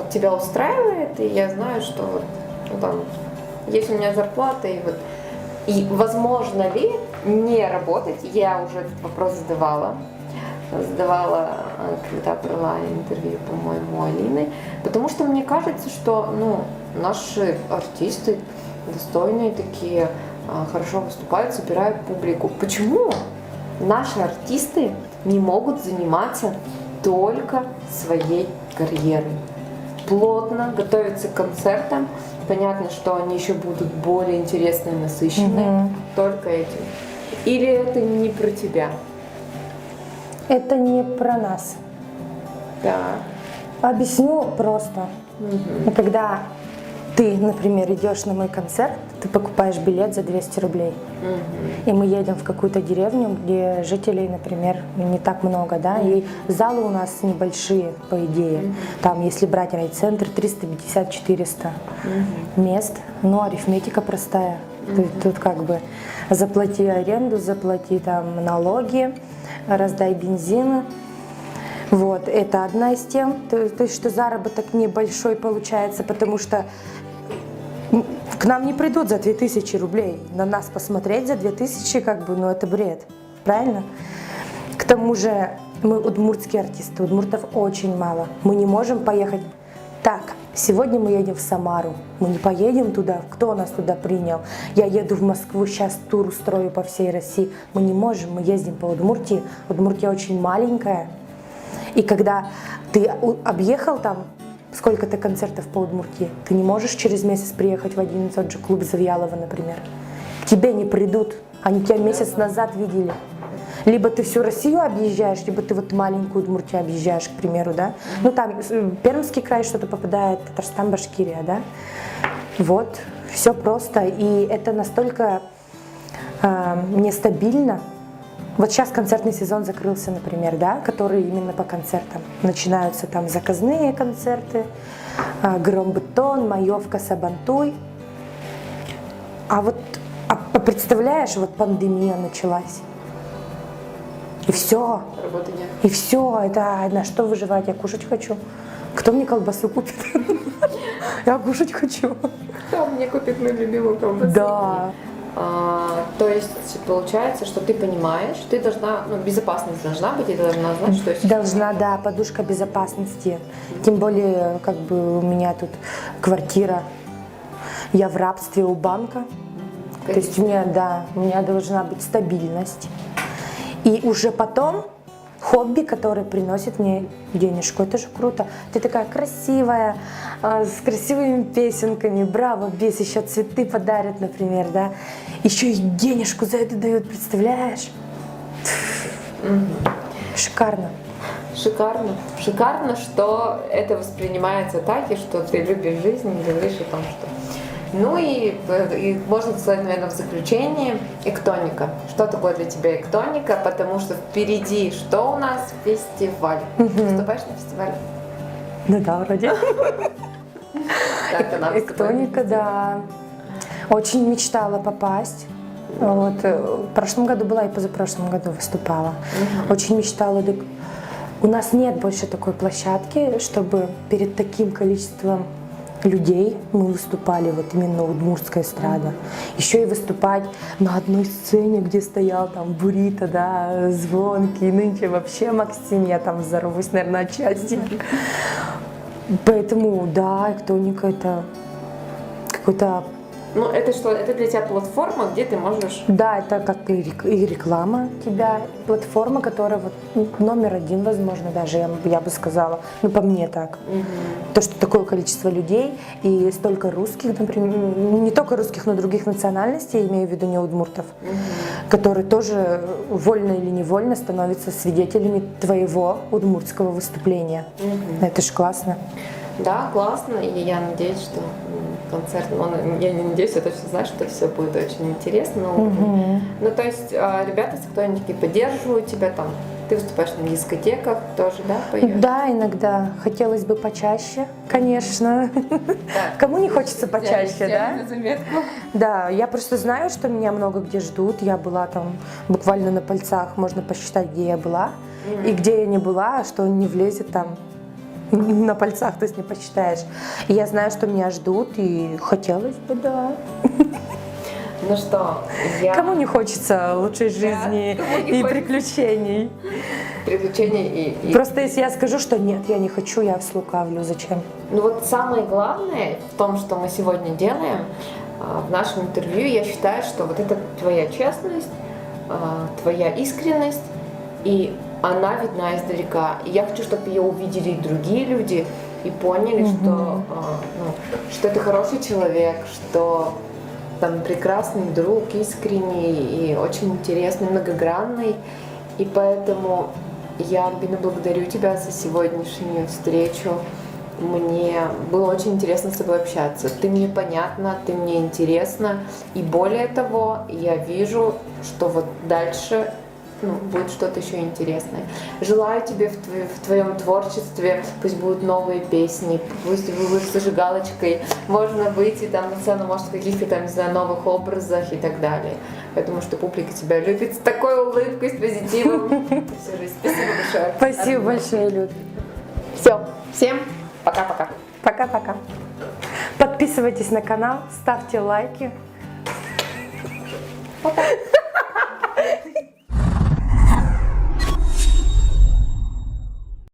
тебя устраивает, и я знаю, что вот, там есть у меня зарплата, и возможно ли не работать, я уже этот вопрос задавала, когда брала интервью, по-моему, Алины, потому что мне кажется, что наши артисты достойные такие, хорошо выступают, собирают публику. Почему наши артисты не могут заниматься только своей карьерой? Плотно готовиться к концертам. Понятно, что они еще будут более интересные, насыщенные. Только этим. Или это не про тебя? Это не про нас. Да. Объясню просто. Когда ты, например, идешь на мой концерт, ты покупаешь билет за 200 рублей. И мы едем в какую-то деревню, где жителей, например, не так много, да, и залы у нас небольшие, по идее. Там, если брать райцентр, 350-400 мест, но арифметика простая. Тут как бы заплати аренду, заплати там налоги, раздай бензин. Вот, это одна из тем, то есть, что заработок небольшой получается, потому что к нам не придут за 2000 рублей. На нас посмотреть за 2000, это бред. Правильно? К тому же мы удмуртские артисты, удмуртов очень мало. Мы не можем поехать. Так, сегодня мы едем в Самару. Мы не поедем туда. Кто нас туда принял? Я еду в Москву, сейчас тур устрою по всей России. Мы не можем, мы ездим по Удмуртии. Удмуртия очень маленькая. И когда ты объехал там сколько-то концертов по Удмуртии, ты не можешь через месяц приехать в один и тот же клуб Завьялова, например. К тебе не придут, они тебя месяц назад видели. Либо ты всю Россию объезжаешь, либо ты вот маленькую Удмуртию объезжаешь, к примеру, да. Там Пермский край что-то попадает, Татарстан, Башкирия, да. Вот, все просто. И это настолько нестабильно. Вот сейчас концертный сезон закрылся, например, да, который именно по концертам. Начинаются там заказные концерты, Громбетон, Маевка, Сабантуй. А представляешь, вот пандемия началась. И все. Работы нет. И все. Это на что выживать? Я кушать хочу. Кто мне колбасу купит? Я кушать хочу. Кто мне купит мою любимую колбасу? Да. То есть получается, что ты понимаешь, ты должна, безопасность должна быть, и ты должна знать, что есть. Должна, да, подушка безопасности. Тем более, у меня тут квартира, я в рабстве у банка. То есть у меня должна быть стабильность. И уже потом хобби, которое приносит мне денежку. Это же круто. Ты такая красивая, с красивыми песенками, браво, бес, еще цветы подарят, например, да. Еще и денежку за это дают, представляешь? Шикарно. Шикарно. Шикарно, что это воспринимается так, и что ты любишь жизнь и говоришь о том, что... И можно сказать, наверное, в заключение, эктоника. Что такое для тебя эктоника? Потому что впереди что у нас? Фестиваль. Выступаешь на фестивале? Да, вроде. Эктоника, да. Очень мечтала попасть. Вот. В прошлом году была и позапрошлом году выступала. Очень мечтала. У нас нет больше такой площадки, чтобы перед таким количеством людей мы выступали, вот именно удмуртская эстрада. Еще и выступать на одной сцене, где стоял там Бурито, да, Звонкий, нынче вообще Максим, я там взорвусь, наверное, отчасти. Поэтому, да, эктоника это какой-то... это что? Это для тебя платформа, где ты можешь... Да, это как и реклама тебя, платформа, которая номер один, возможно, даже, я бы сказала, по мне так. То, что такое количество людей и столько русских, например, не только русских, но и других национальностей, имею в виду не удмуртов, которые тоже вольно или невольно становятся свидетелями твоего удмуртского выступления. Это ж классно. Да, классно, и я надеюсь, что концерт, я не надеюсь, я точно знаю, что все будет очень интересно. Ну, то есть, ребята, если кто-нибудь такие поддерживают тебя, там, ты выступаешь на дискотеках тоже, да, поешь? Да, иногда. Хотелось бы почаще, конечно. Кому не хочется почаще, да? На заметку. Да, я просто знаю, что меня много где ждут. Я была там буквально на пальцах, можно посчитать, где я была. И где я не была, что не влезет там на пальцах, то есть не посчитаешь. И я знаю, что меня ждут, и хотелось бы, да. Ну что, Кому не хочется лучшей жизни и приключений? Приключения и... Просто если я скажу, что нет, я не хочу, я слукавлю. Зачем? Ну вот самое главное в том, что мы сегодня делаем, в нашем интервью, я считаю, что вот это твоя честность, твоя искренность, и она видна издалека. И я хочу, чтобы ее увидели и другие люди, и поняли, что ты хороший человек, что там прекрасный друг, искренний и очень интересный, многогранный. И поэтому я, Альбина, благодарю тебя за сегодняшнюю встречу. Мне было очень интересно с тобой общаться. Ты мне понятна, ты мне интересна. И более того, я вижу, что вот дальше будет что-то еще интересное. Желаю тебе в твоем творчестве, пусть будут новые песни, пусть вы будете зажигалочкой, можно выйти там на сцену, может, в каких-то там, не знаю, новых образах и так далее. Я думаю, что публика тебя любит с такой улыбкой, с позитивом. Всю жизнь. Спасибо большое. Спасибо большое, Люд. Все. Всем пока-пока. Пока-пока. Подписывайтесь на канал, ставьте лайки. Пока.